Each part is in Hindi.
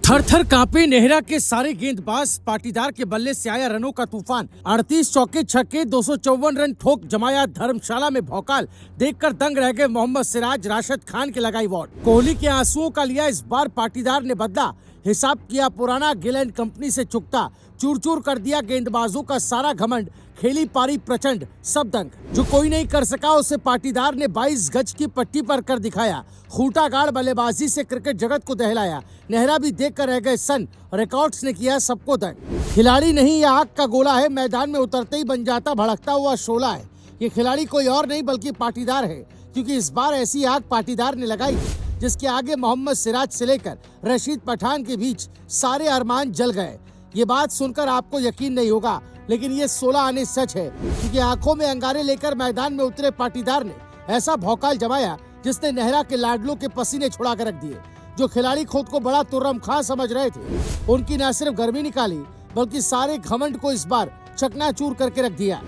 थर थर कांपे नेहरा के सारे गेंदबाज। पाटीदार के बल्ले से आया रनों का तूफान। 38 चौके छक्के 254 रन ठोक जमाया धर्मशाला में भौकाल। देखकर दंग रह गए मोहम्मद सिराज। राशिद खान के लगाई वॉट। कोहली के आंसुओं का लिया इस बार पाटीदार ने बदला। हिसाब किया पुराना, गिल एंड कंपनी से चुकता। चूर चूर कर दिया गेंदबाजों का सारा घमंड। खेली पारी प्रचंड, सब दंग। जो कोई नहीं कर सका उसे पाटीदार ने 22 गज की पट्टी पर कर दिखाया। खूंटा गाड़ बल्लेबाजी से क्रिकेट जगत को दहलाया। नेहरा भी देख कर रह गए सन। रिकॉर्ड्स ने किया सबको दंग। खिलाड़ी नहीं, यह आग का गोला है। मैदान में उतरते ही बन जाता भड़कता हुआ शोला है। ये खिलाड़ी कोई और नहीं बल्कि पाटीदार है, क्योंकि इस बार ऐसी आग पाटीदार ने लगाई जिसके आगे मोहम्मद सिराज से लेकर रशीद पठान के बीच सारे अरमान जल गए। ये बात सुनकर आपको यकीन नहीं होगा, लेकिन ये 16 आने सच है, क्योंकि आंखों में अंगारे लेकर मैदान में उतरे पाटीदार ने ऐसा भौकाल जमाया जिसने नेहरा के लाडलों के पसीने छुड़ा कर रख दिए। जो खिलाड़ी खुद को बड़ा तुर्रम खां समझ रहे थे, उनकी न सिर्फ गर्मी निकाली बल्कि सारे घमंड को इस बार चकनाचूर करके रख दिया।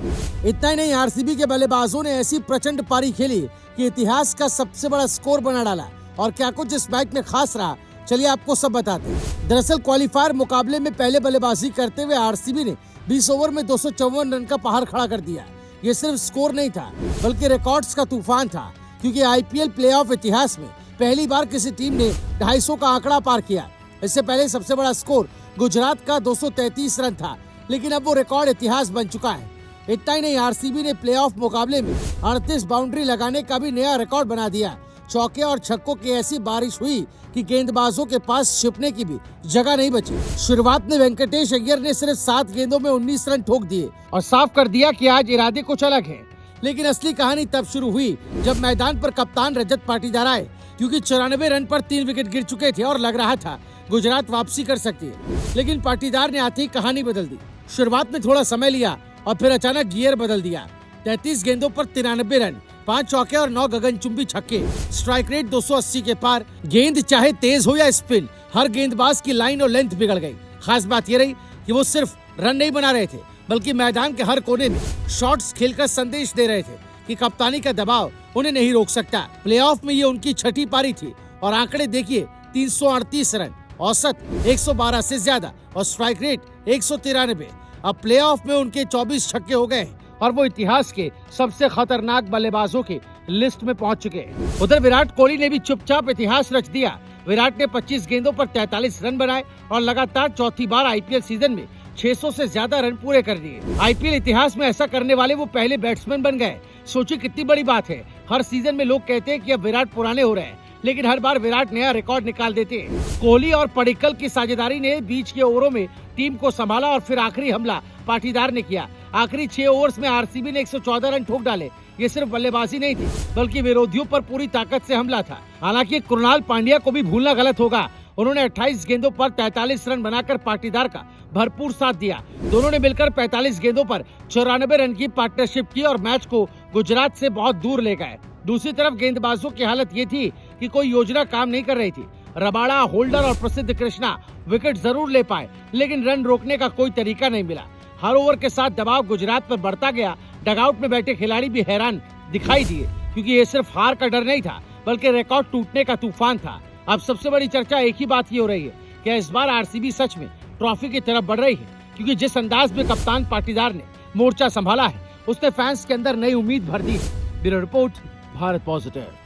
इतना ही नहीं, आरसीबी के बल्लेबाजों ने ऐसी प्रचंड पारी खेली कि इतिहास का सबसे बड़ा स्कोर बना डाला। और क्या कुछ इस मैच में खास रहा, चलिए आपको सब बताते हैं। दरअसल क्वालीफायर मुकाबले में पहले बल्लेबाजी करते हुए आरसीबी ने 20 ओवर में 254 रन का पहाड़ खड़ा कर दिया। ये सिर्फ स्कोर नहीं था बल्कि रिकॉर्ड्स का तूफान था, क्योंकि आईपीएल प्लेऑफ इतिहास में पहली बार किसी टीम ने 250 का आंकड़ा पार किया। इससे पहले सबसे बड़ा स्कोर गुजरात का 233 रन था, लेकिन अब वो रिकॉर्ड इतिहास बन चुका है। इतना ही नहीं, आरसीबी ने प्लेऑफ मुकाबले में 38 बाउंड्री लगाने का भी नया रिकॉर्ड बना दिया। चौके और छक्कों की ऐसी बारिश हुई कि गेंदबाजों के पास छिपने की भी जगह नहीं बची। शुरुआत में वेंकटेश अय्यर ने सिर्फ 7 गेंदों में 19 रन ठोक दिए और साफ कर दिया कि आज इरादे कुछ अलग है। लेकिन असली कहानी तब शुरू हुई जब मैदान पर कप्तान रजत पाटीदार आए, क्योंकि 94 रन पर 3 विकेट गिर चुके थे और लग रहा था गुजरात वापसी कर सकती है। लेकिन पाटीदार ने आते ही कहानी बदल दी। शुरुआत में थोड़ा समय लिया और फिर अचानक गियर बदल दिया। 33 गेंदों पर 93 रन, 5 चौके और 9 गगनचुंबी छक्के। स्ट्राइक रेट 280 के पार। गेंद चाहे तेज हो या स्पिन, हर गेंदबाज की लाइन और लेंथ बिगड़ गई। खास बात ये रही कि वो सिर्फ रन नहीं बना रहे थे, बल्कि मैदान के हर कोने में शॉट्स खेलकर संदेश दे रहे थे कि कप्तानी का दबाव उन्हें नहीं रोक सकता। प्लेऑफ में ये उनकी छठी पारी थी और आंकड़े देखिए, 338 रन, औसत 112 से ज्यादा और स्ट्राइक रेट 193। अब प्लेऑफ में उनके 24 छक्के हो गए और वो इतिहास के सबसे खतरनाक बल्लेबाजों की लिस्ट में पहुंच चुके हैं। उधर विराट कोहली ने भी चुपचाप इतिहास रच दिया। विराट ने 25 गेंदों पर 43 रन बनाए और लगातार चौथी बार आईपीएल सीजन में 600 से ज्यादा रन पूरे कर दिए। आईपीएल इतिहास में ऐसा करने वाले वो पहले बैट्समैन बन गए। सोचिए कितनी बड़ी बात है। हर सीजन में लोग कहते हैं कि अब विराट पुराने हो रहे हैं, लेकिन हर बार विराट नया रिकॉर्ड निकाल देते हैं। कोहली और पडिक्कल की साझेदारी ने बीच के ओवरों में टीम को संभाला और फिर आखिरी हमला पाटीदार ने किया। आखिरी 6 ओवर्स में आरसीबी ने 114 रन ठोक डाले। ये सिर्फ बल्लेबाजी नहीं थी, बल्कि विरोधियों पर पूरी ताकत से हमला था। हालांकि कृणाल पांड्या को भी भूलना गलत होगा। उन्होंने 28 गेंदों पर 43 रन बनाकर पाटीदार का भरपूर साथ दिया। दोनों ने मिलकर 45 गेंदों पर 94 रन की पार्टनरशिप की और मैच को गुजरात से बहुत दूर ले गए। दूसरी तरफ गेंदबाजों की हालत ये थी कि कोई योजना काम नहीं कर रही थी। रबाड़ा, होल्डर और प्रसिद्ध कृष्णा विकेट जरूर ले पाए, लेकिन रन रोकने का कोई तरीका नहीं मिला। हर ओवर के साथ दबाव गुजरात पर बढ़ता गया। डगआउट में बैठे खिलाड़ी भी हैरान दिखाई दिए, क्योंकि ये सिर्फ हार का डर नहीं था, बल्कि रिकॉर्ड टूटने का तूफान था। अब सबसे बड़ी चर्चा एक ही बात की हो रही है कि इस बार आरसीबी सच में ट्रॉफी की तरफ बढ़ रही है, क्योंकि जिस अंदाज में कप्तान पाटीदार ने मोर्चा संभाला है, उसने फैंस के अंदर नई उम्मीद भर दी है। Bureau report, Bharat positive.